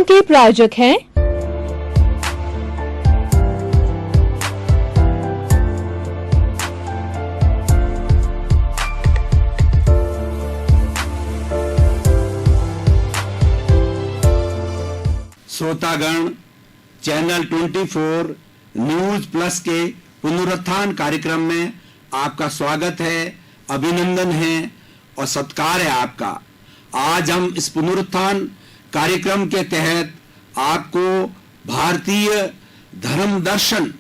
के प्रायोजक हैं श्रोतागण, चैनल 24 न्यूज प्लस के पुनरुत्थान कार्यक्रम में आपका स्वागत है, अभिनंदन है और सत्कार है आपका। आज हम इस पुनरुत्थान कार्यक्रम के तहत आपको भारतीय धर्म दर्शन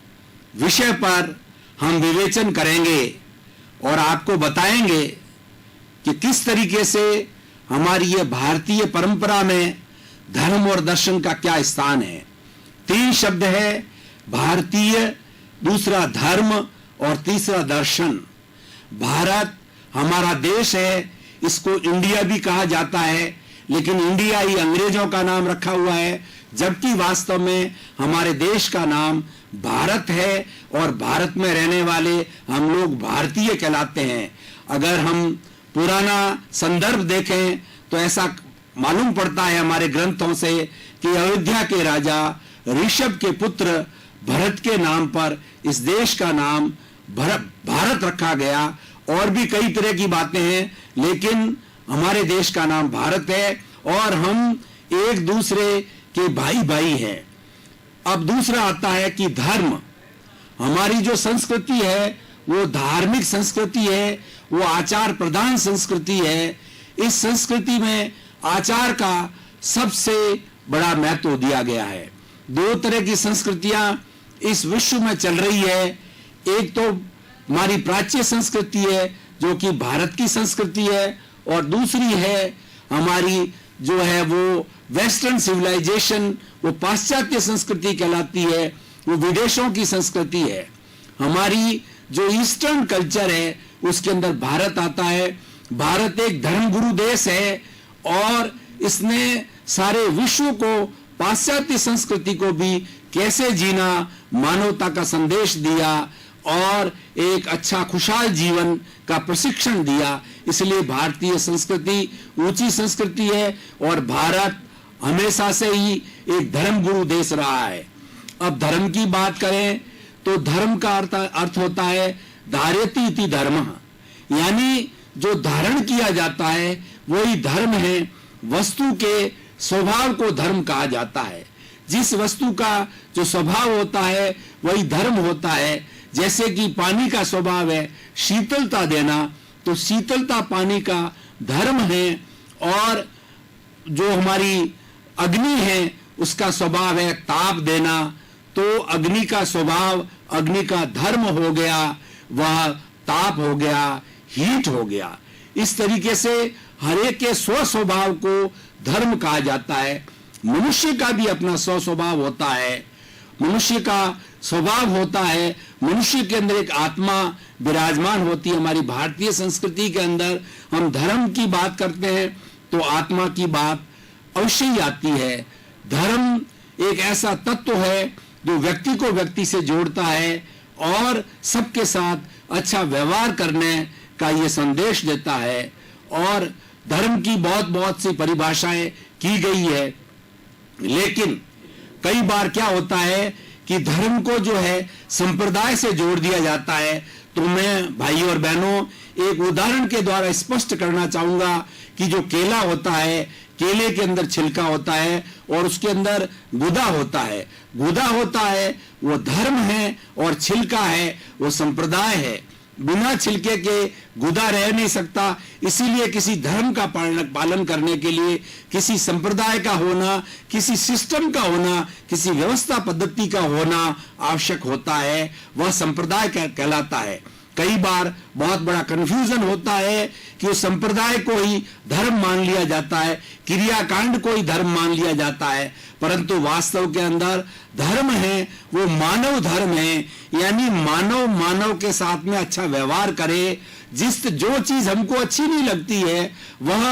विषय पर हम विवेचन करेंगे और आपको बताएंगे कि किस तरीके से हमारी ये भारतीय परंपरा में धर्म और दर्शन का क्या स्थान है। 3 शब्द है, भारतीय, दूसरा धर्म और तीसरा दर्शन। भारत हमारा देश है, इसको इंडिया भी कहा जाता है, लेकिन इंडिया ही अंग्रेजों का नाम रखा हुआ है, जबकि वास्तव में हमारे देश का नाम भारत है और भारत में रहने वाले हम लोग भारतीय कहलाते हैं। अगर हम पुराना संदर्भ देखें तो ऐसा मालूम पड़ता है हमारे ग्रंथों से कि अयोध्या के राजा ऋषभ के पुत्र भरत के नाम पर इस देश का नाम भारत रखा गया। और भी कई तरह की बातें हैं, लेकिन हमारे देश का नाम भारत है और हम एक दूसरे के भाई भाई हैं। अब दूसरा आता है कि धर्म। हमारी जो संस्कृति है वो धार्मिक संस्कृति है, वो आचार प्रधान संस्कृति है। इस संस्कृति में आचार का सबसे बड़ा महत्व दिया गया है। 2 तरह की संस्कृतियां इस विश्व में चल रही है। एक तो हमारी प्राच्य संस्कृति है जो कि भारत की संस्कृति है, और दूसरी है हमारी जो है वो वेस्टर्न सिविलाइजेशन, वो पाश्चात्य संस्कृति कहलाती है, वो विदेशों की संस्कृति है। हमारी जो ईस्टर्न कल्चर है उसके अंदर भारत आता है। भारत एक धर्मगुरु देश है और इसने सारे विश्व को, पाश्चात्य संस्कृति को भी कैसे जीना, मानवता का संदेश दिया और एक अच्छा खुशहाल जीवन का प्रशिक्षण दिया। इसलिए भारतीय संस्कृति ऊंची संस्कृति है और भारत हमेशा से ही एक धर्मगुरु देश रहा है। अब धर्म की बात करें तो धर्म का अर्थ होता है धार्यति इति धर्मः, यानी जो धारण किया जाता है वही धर्म है। वस्तु के स्वभाव को धर्म कहा जाता है। जिस वस्तु का जो स्वभाव होता है वही धर्म होता है। जैसे कि पानी का स्वभाव है शीतलता देना, तो शीतलता पानी का धर्म है। और जो हमारी अग्नि है उसका स्वभाव है ताप देना, तो अग्नि का स्वभाव, अग्नि का धर्म हो गया, वह ताप हो गया, हीट हो गया। इस तरीके से हर एक के स्व स्वभाव को धर्म कहा जाता है। मनुष्य का भी अपना स्व स्वभाव होता है, मनुष्य का स्वभाव होता है। मनुष्य के अंदर एक आत्मा विराजमान होती है। हमारी भारतीय संस्कृति के अंदर हम धर्म की बात करते हैं तो आत्मा की बात अवश्य ही आती है। धर्म एक ऐसा तत्व है जो व्यक्ति को व्यक्ति से जोड़ता है और सबके साथ अच्छा व्यवहार करने का ये संदेश देता है। और धर्म की बहुत सी परिभाषाएं की गई है, लेकिन कई बार क्या होता है कि धर्म को जो है संप्रदाय से जोड़ दिया जाता है। तो मैं भाइयों और बहनों एक उदाहरण के द्वारा स्पष्ट करना चाहूंगा कि जो केला होता है, केले के अंदर छिलका होता है और उसके अंदर गुदा होता है। गुदा होता है वो धर्म है और छिलका है वो संप्रदाय है। बिना छिलके के गुदा रह नहीं सकता। इसीलिए किसी धर्म का पालन करने के लिए किसी संप्रदाय का होना, किसी सिस्टम का होना, किसी व्यवस्था पद्धति का होना आवश्यक होता है। वह संप्रदाय कहलाता है। कई बार बहुत बड़ा कंफ्यूजन होता है कि उस संप्रदाय को ही धर्म मान लिया जाता है, क्रियाकांड को ही धर्म मान लिया जाता है, परंतु वास्तव के अंदर धर्म है वो मानव धर्म है। यानी मानव के साथ में अच्छा व्यवहार करे। जो चीज हमको अच्छी नहीं लगती है वह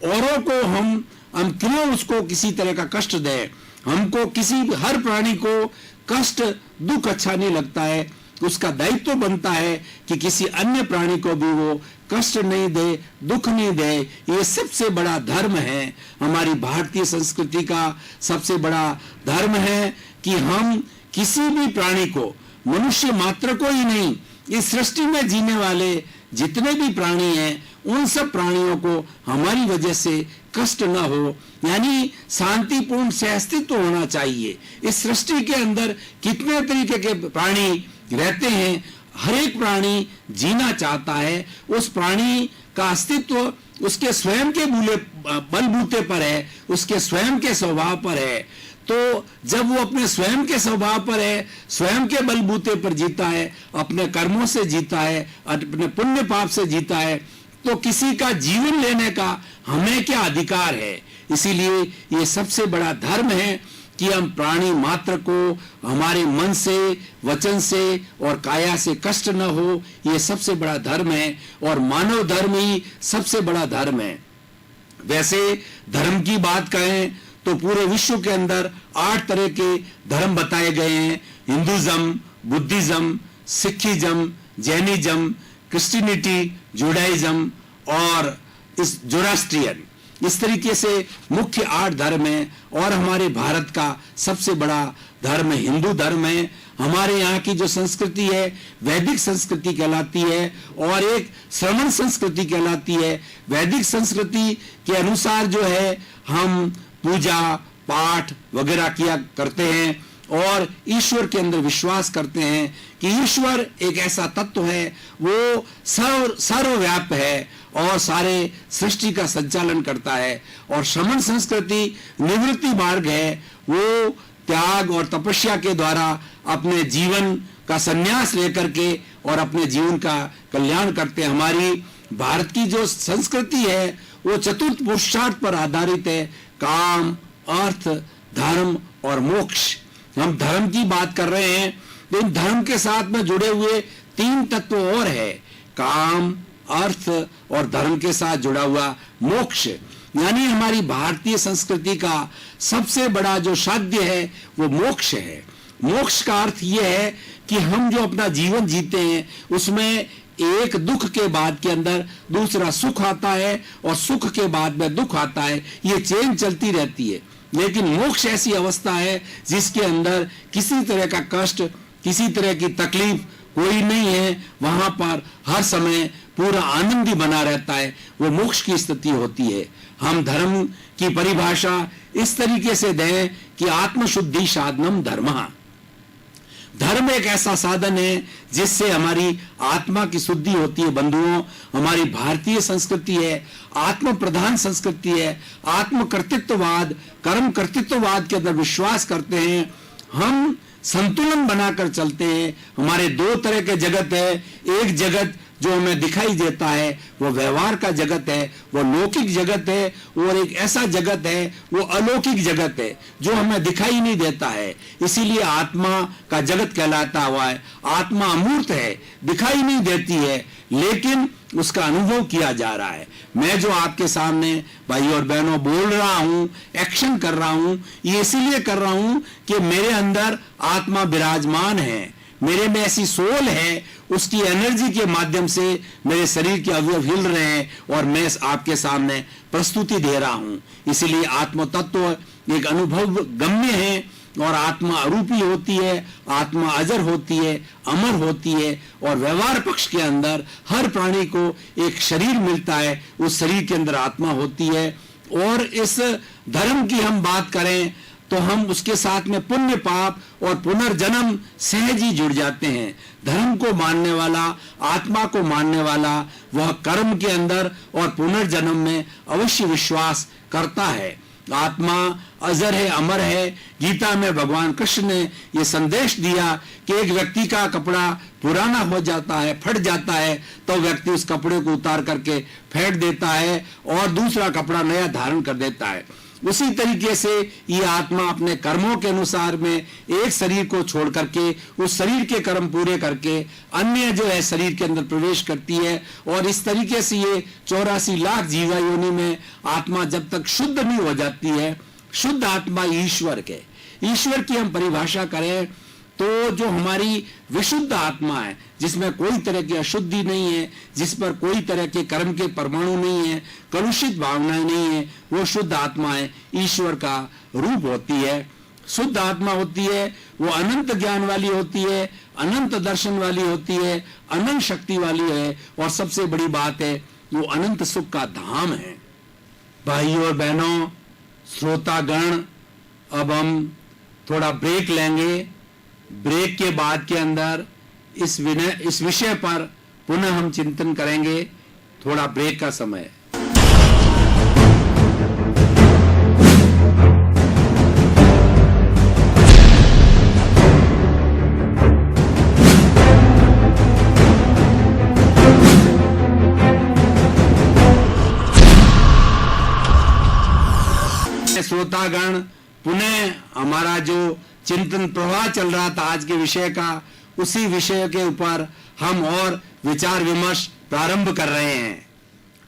औरों को हम क्यों उसको किसी तरह का कष्ट दें। हमको हर प्राणी को कष्ट दुख अच्छा नहीं लगता है। उसका दायित्व बनता है कि किसी अन्य प्राणी को भी वो कष्ट नहीं दे, दुख नहीं दे। ये सबसे बड़ा धर्म है, हमारी भारतीय संस्कृति का सबसे बड़ा धर्म है कि हम किसी भी प्राणी को, मनुष्य मात्र को ही नहीं, इस सृष्टि में जीने वाले जितने भी प्राणी हैं उन सब प्राणियों को हमारी वजह से कष्ट न हो, यानी शांतिपूर्ण से अस्तित्व होना चाहिए। इस सृष्टि के अंदर कितने तरीके के प्राणी रहते हैं, हर एक प्राणी जीना चाहता है, उस प्राणी का अस्तित्व उसके स्वयं के बलबूते पर है, उसके स्वयं के स्वभाव पर है। तो जब वो अपने स्वयं के स्वभाव पर है, स्वयं के बलबूते पर जीता है, अपने कर्मों से जीता है, अपने पुण्य पाप से जीता है, तो किसी का जीवन लेने का हमें क्या अधिकार है। इसीलिए ये सबसे बड़ा धर्म है कि हम प्राणी मात्र को हमारे मन से, वचन से और काया से कष्ट न हो, ये सबसे बड़ा धर्म है और मानव धर्म ही सबसे बड़ा धर्म है। वैसे धर्म की बात करें तो पूरे विश्व के अंदर 8 तरह के धर्म बताए गए हैं। Hinduism, Buddhism, Sikhism, Jainism, Christianity, Judaism और इस जोरास्ट्रियन, इस तरीके से मुख्य 8 धर्म हैं। और हमारे भारत का सबसे बड़ा धर्म हिंदू धर्म है। हमारे यहाँ की जो संस्कृति है वैदिक संस्कृति कहलाती है और एक श्रमण संस्कृति कहलाती है। वैदिक संस्कृति के अनुसार जो है हम पूजा पाठ वगैरह किया करते हैं और ईश्वर के अंदर विश्वास करते हैं कि ईश्वर एक ऐसा तत्व है, वो सर्वव्यापी है और सारे सृष्टि का संचालन करता है। और श्रमण संस्कृति निवृत्ति मार्ग है, वो त्याग और तपस्या के द्वारा अपने जीवन का संन्यास लेकर के और अपने जीवन का कल्याण करते हैं। हमारी भारत की जो संस्कृति है वो चतुर्थ पुरुषार्थ पर आधारित है, काम, अर्थ, धर्म और मोक्ष। हम धर्म की बात कर रहे हैं, लेकिन धर्म के साथ में जुड़े हुए 3 तत्व और है, काम, अर्थ और धर्म के साथ जुड़ा हुआ मोक्ष। यानी हमारी भारतीय संस्कृति का सबसे बड़ा जो साध्य है वो मोक्ष है। मोक्ष का अर्थ यह है कि हम जो अपना जीवन जीते हैं उसमें एक दुख के बाद के अंदर दूसरा सुख आता है और सुख के बाद में दुख आता है, ये चेन चलती रहती है। लेकिन मोक्ष ऐसी अवस्था है जिसके अंदर किसी तरह का कष्ट, किसी तरह की तकलीफ कोई नहीं है, वहां पर हर समय पूरा आनंद ही बना रहता है, वो मोक्ष की स्थिति होती है। हम धर्म की परिभाषा इस तरीके से दें कि आत्मशुद्धि साधनम धर्मः। धर्म एक ऐसा साधन है जिससे हमारी आत्मा की शुद्धि होती है। बंधुओं, हमारी भारतीय संस्कृति है, आत्म प्रधान संस्कृति है, आत्म कर्तृत्ववाद, कर्म कर्तृत्ववाद के अंदर विश्वास करते हैं। हम संतुलन बनाकर चलते हैं। हमारे 2 तरह के जगत है, एक जगत जो हमें दिखाई देता है वो व्यवहार का जगत है, वो लौकिक जगत है, और एक ऐसा जगत है वो अलौकिक जगत है जो हमें दिखाई नहीं देता है। इसीलिए आत्मा का जगत कहलाता हुआ है। आत्मा अमूर्त है, दिखाई नहीं देती है, लेकिन उसका अनुभव किया जा रहा है। मैं जो आपके सामने भाई और बहनों बोल रहा हूं, एक्शन कर रहा हूं, ये इसीलिए कर रहा हूं कि मेरे अंदर आत्मा विराजमान है, मेरे में ऐसी सोल है, उसकी एनर्जी के माध्यम से मेरे शरीर के अवयव हिल रहे हैं और मैं आपके सामने प्रस्तुति दे रहा हूं। इसीलिए आत्म तत्व एक अनुभव गम्य है और आत्मा अरूपी होती है, आत्मा अजर होती है, अमर होती है। और व्यवहार पक्ष के अंदर हर प्राणी को एक शरीर मिलता है, उस शरीर के अंदर आत्मा होती है। और इस धर्म की हम बात करें तो हम उसके साथ में पुण्य पाप और पुनर्जन्म सहज ही जुड़ जाते हैं। धर्म को मानने वाला, आत्मा को मानने वाला, वह कर्म के अंदर और पुनर्जन्म में अवश्य विश्वास करता है। आत्मा अजर है, अमर है। गीता में भगवान कृष्ण ने यह संदेश दिया कि एक व्यक्ति का कपड़ा पुराना हो जाता है, फट जाता है, तो व्यक्ति उस कपड़े को उतार करके फेंक देता है और दूसरा कपड़ा नया धारण कर देता है। उसी तरीके से ये आत्मा अपने कर्मों के अनुसार में एक शरीर को छोड़ करके उस शरीर के कर्म पूरे करके अन्य जो है शरीर के अंदर प्रवेश करती है। और इस तरीके से ये 84 लाख जीवा योनि में आत्मा जब तक शुद्ध नहीं हो जाती है, शुद्ध आत्मा ईश्वर की हम परिभाषा करें तो जो हमारी विशुद्ध आत्मा है, जिसमें कोई तरह की अशुद्धि नहीं है, जिस पर कोई तरह के कर्म के परमाणु नहीं है, कलुषित भावनाएं नहीं है, वो शुद्ध आत्मा है, ईश्वर का रूप होती है। शुद्ध आत्मा होती है, वो अनंत ज्ञान वाली होती है, अनंत दर्शन वाली होती है, अनंत शक्ति वाली है, और सबसे बड़ी बात है वो अनंत सुख का धाम है। भाइयों और बहनों, श्रोतागण, अब हम थोड़ा ब्रेक लेंगे। ब्रेक के बाद के अंदर इस विषय पर पुनः हम चिंतन करेंगे। थोड़ा ब्रेक का समय। श्रोतागण, पुनः हमारा जो चिंतन प्रवाह चल रहा था आज के विषय का, उसी विषय के ऊपर हम और विचार विमर्श प्रारंभ कर रहे हैं।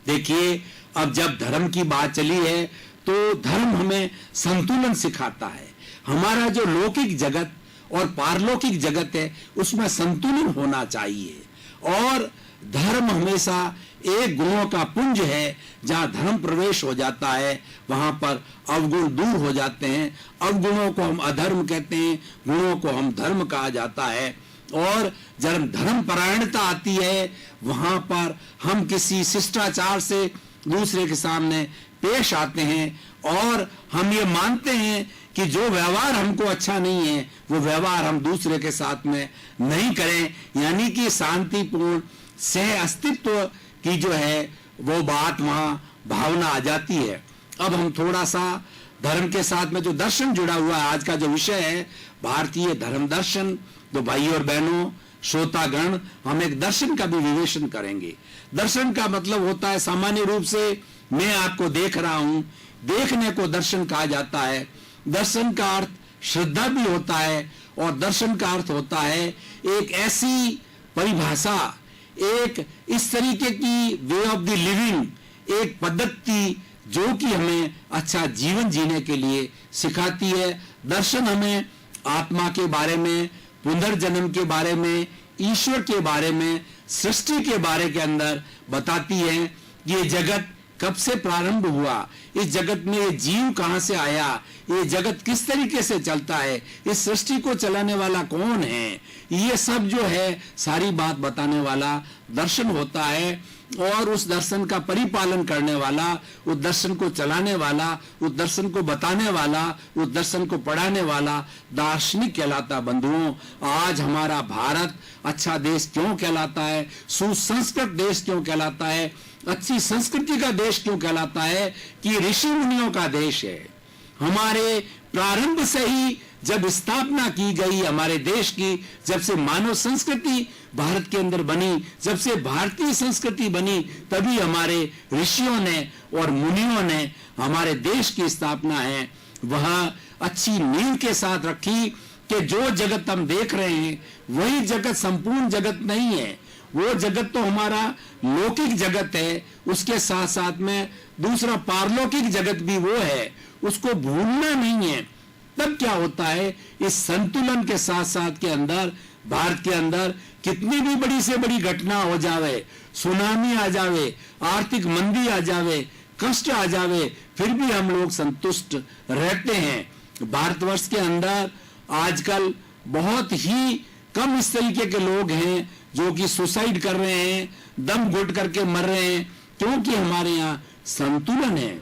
देखिए, अब जब धर्म की बात चली है तो धर्म हमें संतुलन सिखाता है। हमारा जो लौकिक जगत और पारलौकिक जगत है उसमें संतुलन होना चाहिए, और धर्म हमेशा एक गुणों का पुंज है। जहां धर्म प्रवेश हो जाता है वहां पर अवगुण दूर हो जाते हैं। अवगुणों को हम अधर्म कहते हैं, गुणों को हम धर्म कहा जाता है। और जब धर्म परायणता आती है वहां पर हम किसी शिष्टाचार से दूसरे के सामने पेश आते हैं, और हम ये मानते हैं कि जो व्यवहार हमको अच्छा नहीं है वो व्यवहार हम दूसरे के साथ में नहीं करें, यानी कि शांतिपूर्ण सह अस्तित्व की जो है वो बात वहां भावना आ जाती है। अब हम थोड़ा सा धर्म के साथ में जो दर्शन जुड़ा हुआ है, आज का जो विषय है भारतीय धर्म दर्शन, तो भाइयों और बहनों, श्रोतागण, हम एक दर्शन का भी विवेचन करेंगे। दर्शन का मतलब होता है, सामान्य रूप से मैं आपको देख रहा हूं, देखने को दर्शन कहा जाता है। दर्शन का अर्थ श्रद्धा भी होता है, और दर्शन का अर्थ होता है एक ऐसी परिभाषा, एक इस तरीके की वे ऑफ द लिविंग, एक पद्धति जो कि हमें अच्छा जीवन जीने के लिए सिखाती है। दर्शन हमें आत्मा के बारे में, पुनर्जन्म के बारे में, ईश्वर के बारे में, सृष्टि के बारे के अंदर बताती है कि ये जगत कब से प्रारंभ हुआ, इस जगत में ये जीव कहां से आया, ये जगत किस तरीके से चलता है, इस सृष्टि को चलाने वाला कौन है, ये सब जो है सारी बात बताने वाला दर्शन होता है। और उस दर्शन का परिपालन करने वाला, उस दर्शन को चलाने वाला, उस दर्शन को बताने वाला, उस दर्शन को पढ़ाने वाला दार्शनिक कहलाता। बंधुओं, आज हमारा भारत अच्छा देश क्यों कहलाता है, सुसंस्कृत देश क्यों कहलाता है, अच्छी संस्कृति का देश क्यों कहलाता है, कि ऋषि मुनियों का देश है। हमारे प्रारंभ से ही जब स्थापना की गई हमारे देश की, जब से मानव संस्कृति भारत के अंदर बनी, जब से भारतीय संस्कृति बनी, तभी हमारे ऋषियों ने और मुनियों ने हमारे देश की स्थापना है वह अच्छी नींव के साथ रखी कि जो जगत हम देख रहे हैं वही जगत संपूर्ण जगत नहीं है। वो जगत तो हमारा लौकिक जगत है, उसके साथ साथ में दूसरा पारलौकिक जगत भी वो है, उसको भूलना नहीं है। तब क्या होता है, इस संतुलन के साथ साथ के अंदर भारत के अंदर कितनी भी बड़ी से बड़ी घटना हो जावे, सुनामी आ जावे, आर्थिक मंदी आ जावे, कष्ट आ जावे, फिर भी हम लोग संतुष्ट रहते हैं। भारतवर्ष के अंदर आजकल बहुत ही कम इस तरीके के लोग हैं जो कि सुसाइड कर रहे हैं, दम घुट करके मर रहे हैं, क्योंकि हमारे यहाँ संतुलन है।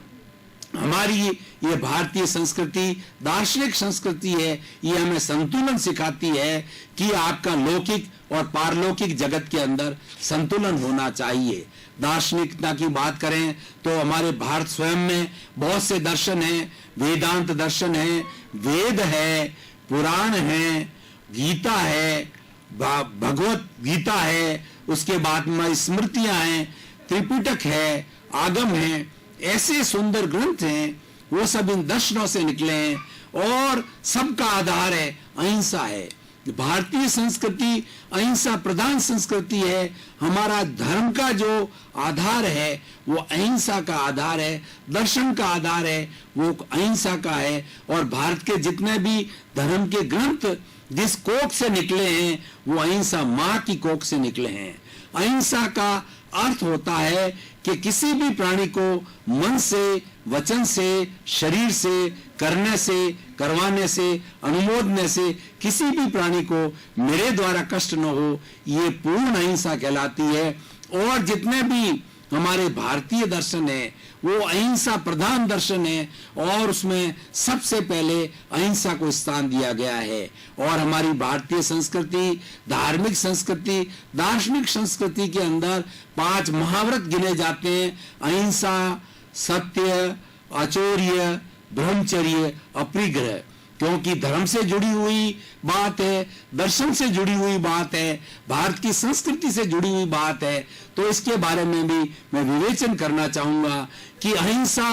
हमारी ये भारतीय संस्कृति दार्शनिक संस्कृति है, ये हमें संतुलन सिखाती है कि आपका लौकिक और पारलौकिक जगत के अंदर संतुलन होना चाहिए। दार्शनिकता की बात करें तो हमारे भारत स्वयं में बहुत से दर्शन हैं, वेदांत दर्शन है, वेद है, पुराण है, गीता है, भगवत गीता है, उसके बाद में स्मृतियां हैं, त्रिपिटक है, आगम है, ऐसे सुंदर ग्रंथ हैं, वो सब इन दर्शनों से निकले हैं और सबका आधार है अहिंसा है। भारतीय संस्कृति अहिंसा प्रधान संस्कृति है। हमारा धर्म का जो आधार है वो अहिंसा का आधार है, दर्शन का आधार है वो अहिंसा का है। और भारत के जितने भी धर्म के ग्रंथ जिस कोख से निकले हैं वो अहिंसा माँ की कोख से निकले हैं। अहिंसा का अर्थ होता है कि किसी भी प्राणी को मन से, वचन से, शरीर से, करने से, करवाने से, अनुमोदने से किसी भी प्राणी को मेरे द्वारा कष्ट न हो, ये पूर्ण अहिंसा कहलाती है। और जितने भी हमारे भारतीय दर्शन है वो अहिंसा प्रधान दर्शन है और उसमें सबसे पहले अहिंसा को स्थान दिया गया है। और हमारी भारतीय संस्कृति, धार्मिक संस्कृति, दार्शनिक संस्कृति के अंदर 5 महाव्रत गिने जाते हैं: अहिंसा, सत्य, आचौर्य, ब्रह्मचर्य, अपरिग्रह। क्योंकि धर्म से जुड़ी हुई बात है, दर्शन से जुड़ी हुई बात है, भारत की संस्कृति से जुड़ी हुई बात है, तो इसके बारे में भी मैं विवेचन करना चाहूंगा कि अहिंसा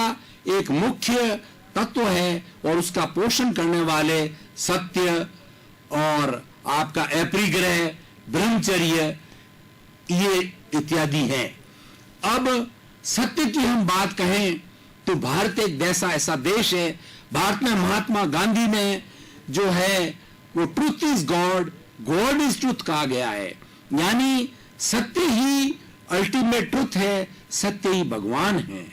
एक मुख्य तत्व है और उसका पोषण करने वाले सत्य और आपका अपरिग्रह, ब्रह्मचर्य, ये इत्यादि है। अब सत्य की हम बात कहें तो भारत एक ऐसा देश है, भारत में महात्मा गांधी ने जो है वो truth is God, God is truth कहा गया है। यानी सत्य ही अल्टीमेट ट्रूथ है, सत्य ही भगवान है।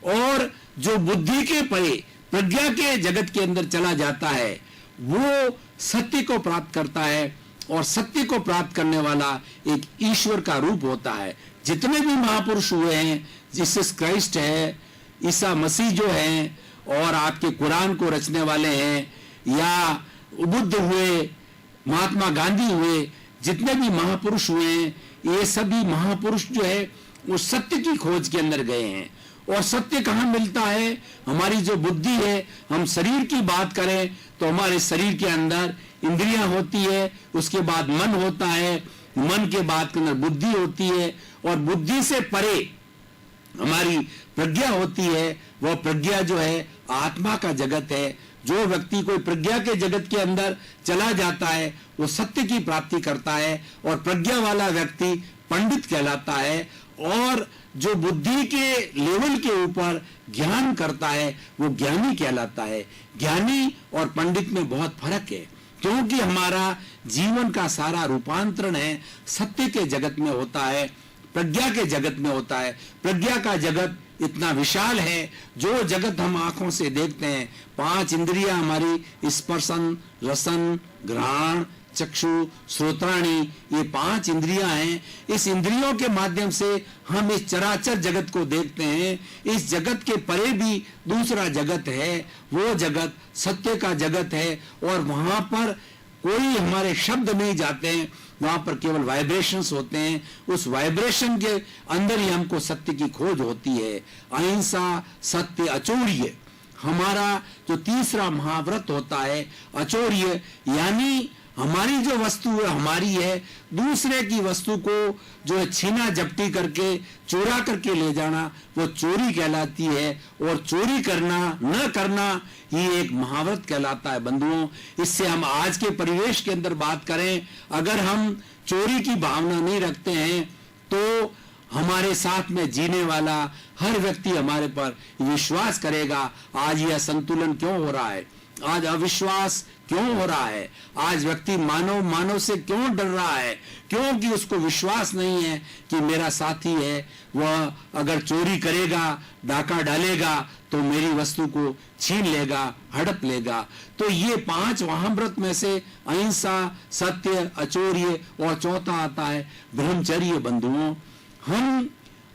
और जो बुद्धि के परे प्रज्ञा के जगत के अंदर चला जाता है वो सत्य को प्राप्त करता है और सत्य को प्राप्त करने वाला एक ईश्वर का रूप होता है। जितने भी महापुरुष हुए हैं, जीसस क्राइस्ट है, ईसा मसीह जो हैं, और आपके कुरान को रचने वाले हैं, या बुद्ध हुए, महात्मा गांधी हुए, जितने भी महापुरुष हुए हैं, ये सभी महापुरुष जो है वो सत्य की खोज के अंदर गए हैं। और सत्य कहाँ मिलता है? हमारी जो बुद्धि है, हम शरीर की बात करें तो हमारे शरीर के अंदर इंद्रियां होती है, उसके बाद मन होता है, मन के बाद के अंदर बुद्धि होती है, और बुद्धि से परे हमारी प्रज्ञा होती है। वह प्रज्ञा जो है आत्मा का जगत है। जो व्यक्ति कोई प्रज्ञा के जगत के अंदर चला जाता है वो सत्य की प्राप्ति करता है, और प्रज्ञा वाला व्यक्ति पंडित कहलाता है। और जो बुद्धि के लेवल के ऊपर ज्ञान करता है वो ज्ञानी कहलाता है। ज्ञानी और पंडित में बहुत फर्क है, क्योंकि हमारा जीवन का सारा रूपांतरण है सत्य के जगत में होता है, प्रज्ञा के जगत में होता है। प्रज्ञा का जगत इतना विशाल है, जो जगत हम आंखों से देखते हैं, 5 इंद्रियां हमारी स्पर्शन, रसन, घ्राण, चक्षु, श्रोत्राणी, ये 5 इंद्रियां हैं। इस इंद्रियों के माध्यम से हम इस चराचर जगत को देखते हैं। इस जगत के परे भी दूसरा जगत है, वो जगत सत्य का जगत है, और वहां पर कोई हमारे शब्द नहीं जाते हैं, वहां पर केवल वाइब्रेशंस होते हैं। उस वाइब्रेशन के अंदर ही हमको सत्य की खोज होती है। अहिंसा, सत्य, अचौर्य, हमारा जो तीसरा महाव्रत होता है। अचौर्य यानी हमारी जो वस्तु है हमारी है, दूसरे की वस्तु को जो है छीना झपटी करके, चोरा करके ले जाना, वो चोरी कहलाती है। और चोरी करना, न करना, ये एक महाव्रत कहलाता है बंधुओं। इससे हम आज के परिवेश के अंदर बात करें, अगर हम चोरी की भावना नहीं रखते हैं तो हमारे साथ में जीने वाला हर व्यक्ति हमारे पर विश्वास करेगा। आज यह संतुलन क्यों हो रहा है, आज अविश्वास क्यों हो रहा है, आज व्यक्ति मानव से क्यों डर रहा है? क्योंकि उसको विश्वास नहीं है कि मेरा साथी है, वह अगर चोरी करेगा, डाका डालेगा तो मेरी वस्तु को छीन लेगा, हड़प लेगा। तो ये 5 महाव्रत में से अहिंसा, सत्य, अचौर्य और चौथा आता है ब्रह्मचर्य। बंधुओं, हम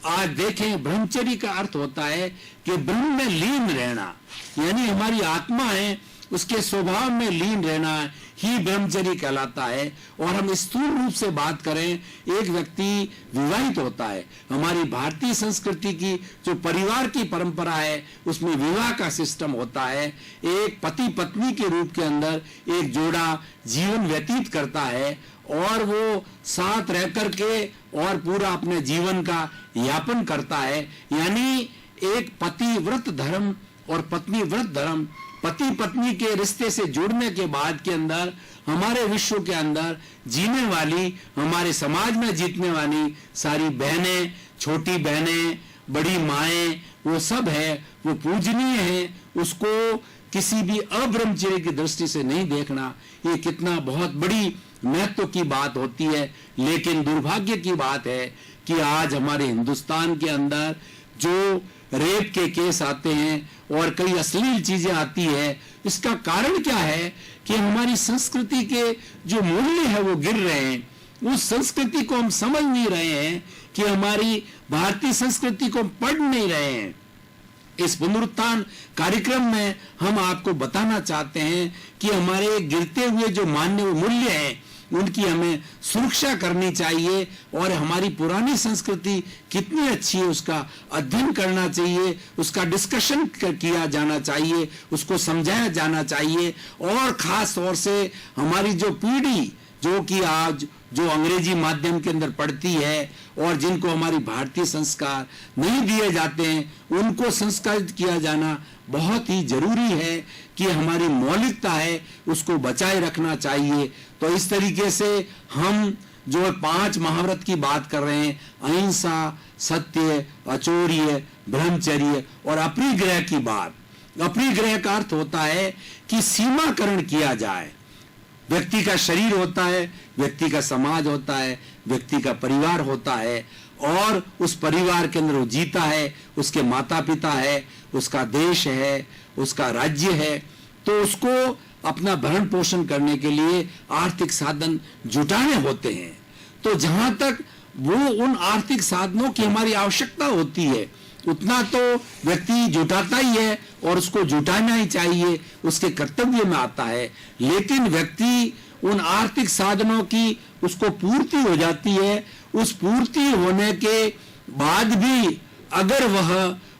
आज देखें, ब्रह्मचर्य का अर्थ होता है कि ब्रह्म में लीन रहना, यानी हमारी आत्मा है उसके स्वभाव में लीन रहना ही ब्रह्मचर्य कहलाता है। और हम स्थूल रूप से बात करें, एक व्यक्ति विवाहित होता है। हमारी भारतीय संस्कृति की जो परिवार की परंपरा है उसमें विवाह का सिस्टम होता है। एक पति पत्नी के रूप के अंदर एक जोड़ा जीवन व्यतीत करता है और वो साथ रह करके और पूरा अपने जीवन का यापन करता है। यानी एक पति व्रत धर्म और पत्नी व्रत धर्म पति पत्नी के रिश्ते से जुड़ने के बाद के अंदर हमारे विश्व के अंदर जीने वाली, हमारे समाज में जीतने वाली सारी बहनें, छोटी बहनें, बड़ी माएं, वो सब है, वो पूजनीय है। उसको किसी भी अब्रह्मचर्य की दृष्टि से नहीं देखना, ये कितना बहुत बड़ी महत्व की बात होती है। लेकिन दुर्भाग्य की बात है कि आज हमारे हिंदुस्तान के अंदर जो रेप के केस आते हैं और कई अश्लील चीजें आती है, इसका कारण क्या है कि हमारी संस्कृति के जो मूल्य है वो गिर रहे हैं। उस संस्कृति को हम समझ नहीं रहे हैं कि हमारी भारतीय संस्कृति को हम पढ़ नहीं रहे हैं। इस पुनरुत्थान कार्यक्रम में हम आपको बताना चाहते हैं कि हमारे गिरते हुए जो मान्य मूल्य हैं उनकी हमें सुरक्षा करनी चाहिए और हमारी पुरानी संस्कृति कितनी अच्छी है उसका अध्ययन करना चाहिए, उसका डिस्कशन किया जाना चाहिए, उसको समझाया जाना चाहिए। और खास तौर से हमारी जो पीढ़ी जो कि आज जो अंग्रेजी माध्यम के अंदर पढ़ती है और जिनको हमारी भारतीय संस्कार नहीं दिए जाते हैं, उनको संस्कारित किया जाना बहुत ही जरूरी है कि हमारी मौलिकता है उसको बचाए रखना चाहिए। तो इस तरीके से हम जो 5 महाव्रत की बात कर रहे हैं, अहिंसा, सत्य, अचौर्य, ब्रह्मचर्य और अपरिग्रह की बात। अपरिग्रह का अर्थ होता है कि सीमाकरण किया जाए। व्यक्ति का शरीर होता है, व्यक्ति का समाज होता है, व्यक्ति का परिवार होता है और उस परिवार के अंदर वो जीता है, उसके माता पिता है, उसका देश है, उसका राज्य है। तो उसको अपना भरण पोषण करने के लिए आर्थिक साधन जुटाने होते हैं। तो जहां तक वो उन आर्थिक साधनों की हमारी आवश्यकता होती है उतना तो व्यक्ति जुटाता ही है और उसको जुटाना ही चाहिए, उसके कर्तव्य में आता है। लेकिन व्यक्ति उन आर्थिक साधनों की उसको पूर्ति हो जाती है, उस पूर्ति होने के बाद भी अगर वह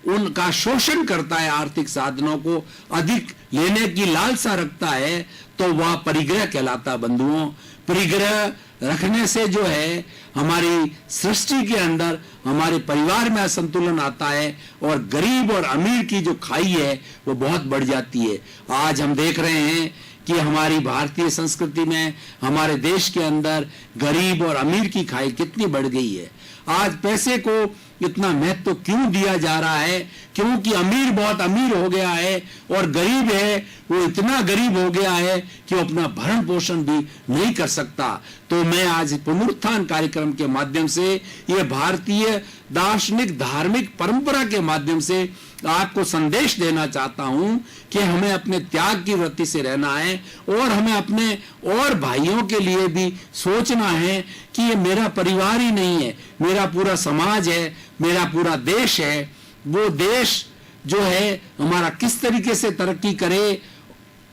उनका शोषण करता है, आर्थिक साधनों को अधिक लेने की लालसा रखता है, तो वह परिग्रह कहलाता है। बंधुओं, परिग्रह रखने से जो है हमारी सृष्टि के अंदर हमारे परिवार में असंतुलन आता है और गरीब और अमीर की जो खाई है वो बहुत बढ़ जाती है। आज हम देख रहे हैं कि हमारी भारतीय संस्कृति में, हमारे देश के अंदर गरीब और अमीर की खाई कितनी बढ़ गई है। आज पैसे को इतना महत्व क्यों दिया जा रहा है? क्योंकि अमीर बहुत अमीर हो गया है और गरीब है वो इतना गरीब हो गया है कि वो अपना भरण पोषण भी नहीं कर सकता। तो मैं आज पुनरुत्थान कार्यक्रम के माध्यम से, ये भारतीय दार्शनिक धार्मिक परंपरा के माध्यम से आपको संदेश देना चाहता हूं कि हमें अपने त्याग की वृत्ति से रहना है और हमें अपने और भाइयों के लिए भी सोचना है कि ये मेरा परिवार ही नहीं है, मेरा पूरा समाज है, मेरा पूरा देश है। वो देश जो है हमारा किस तरीके से तरक्की करे,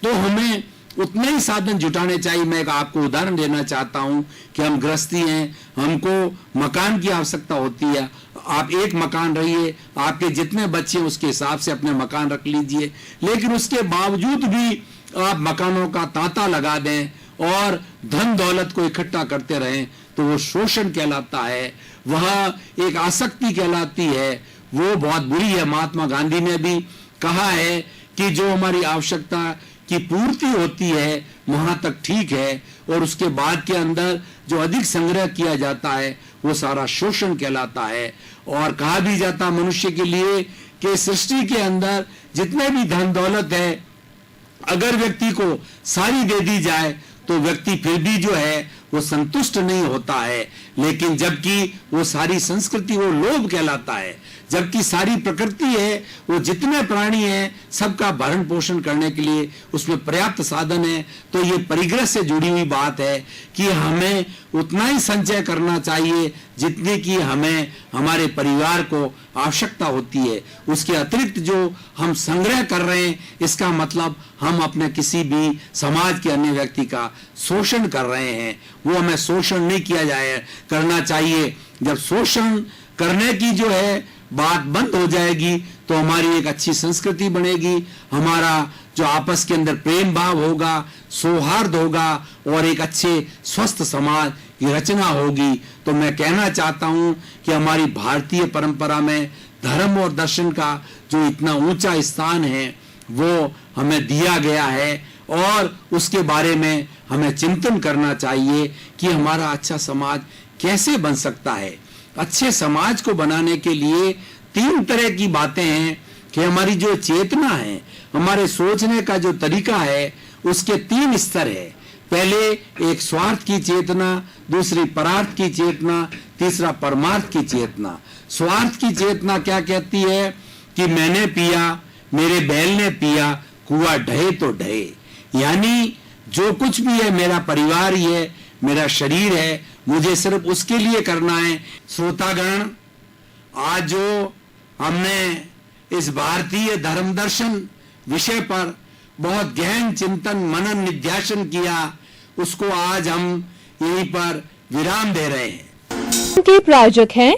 तो हमें उतने ही साधन जुटाने चाहिए। मैं आपको उदाहरण देना चाहता हूं कि हम गृहस्थी हैं, हमको मकान की आवश्यकता होती है। आप एक मकान रहिए, आपके जितने बच्चे उसके हिसाब से अपने मकान रख लीजिए, लेकिन उसके बावजूद भी आप मकानों का तांता लगा दें और धन दौलत को इकट्ठा करते रहें, तो वो शोषण कहलाता है, वह एक आसक्ति कहलाती है, वो बहुत बुरी है। महात्मा गांधी ने भी कहा है कि जो हमारी आवश्यकता की पूर्ति होती है वहां तक ठीक है, और उसके बाद के अंदर जो अधिक संग्रह किया जाता है वो सारा शोषण कहलाता है। और कहा भी जाता मनुष्य के लिए कि सृष्टि के अंदर जितने भी धन दौलत है, अगर व्यक्ति को सारी दे दी जाए तो व्यक्ति फिर भी जो है वो संतुष्ट नहीं होता है। लेकिन जबकि वो सारी संस्कृति वो लोभ कहलाता है, जबकि सारी प्रकृति है, वो जितने प्राणी हैं सबका भरण पोषण करने के लिए उसमें पर्याप्त साधन है। तो ये परिग्रह से जुड़ी हुई बात है कि हमें उतना ही संचय करना चाहिए जितने की हमें हमारे परिवार को आवश्यकता होती है। उसके अतिरिक्त जो हम संग्रह कर रहे हैं, इसका मतलब हम अपने किसी भी समाज के अन्य व्यक्ति का शोषण कर रहे हैं। वो हमें शोषण नहीं किया जाए करना चाहिए। जब शोषण करने की जो है बात बंद हो जाएगी तो हमारी एक अच्छी संस्कृति बनेगी, हमारा जो आपस के अंदर प्रेम भाव होगा, सौहार्द होगा और एक अच्छे स्वस्थ समाज की रचना होगी। तो मैं कहना चाहता हूं कि हमारी भारतीय परंपरा में धर्म और दर्शन का जो इतना ऊंचा स्थान है वो हमें दिया गया है और उसके बारे में हमें चिंतन करना चाहिए कि हमारा अच्छा समाज कैसे बन सकता है। अच्छे समाज को बनाने के लिए 3 तरह की बातें हैं कि हमारी जो चेतना है, हमारे सोचने का जो तरीका है, उसके 3 स्तर है। पहले एक स्वार्थ की चेतना, दूसरी परार्थ की चेतना, तीसरा परमार्थ की चेतना। स्वार्थ की चेतना क्या कहती है कि मैंने पिया, मेरे बैल ने पिया, कुआं ढहे तो ढहे। यानी जो कुछ भी है मेरा परिवार ही है, मेरा शरीर है, मुझे सिर्फ उसके लिए करना है। श्रोतागण, आज जो हमने इस भारतीय धर्म दर्शन विषय पर बहुत गहन चिंतन मनन निध्यासन किया, उसको आज हम यहीं पर विराम दे रहे हैं। के प्रायोजक हैं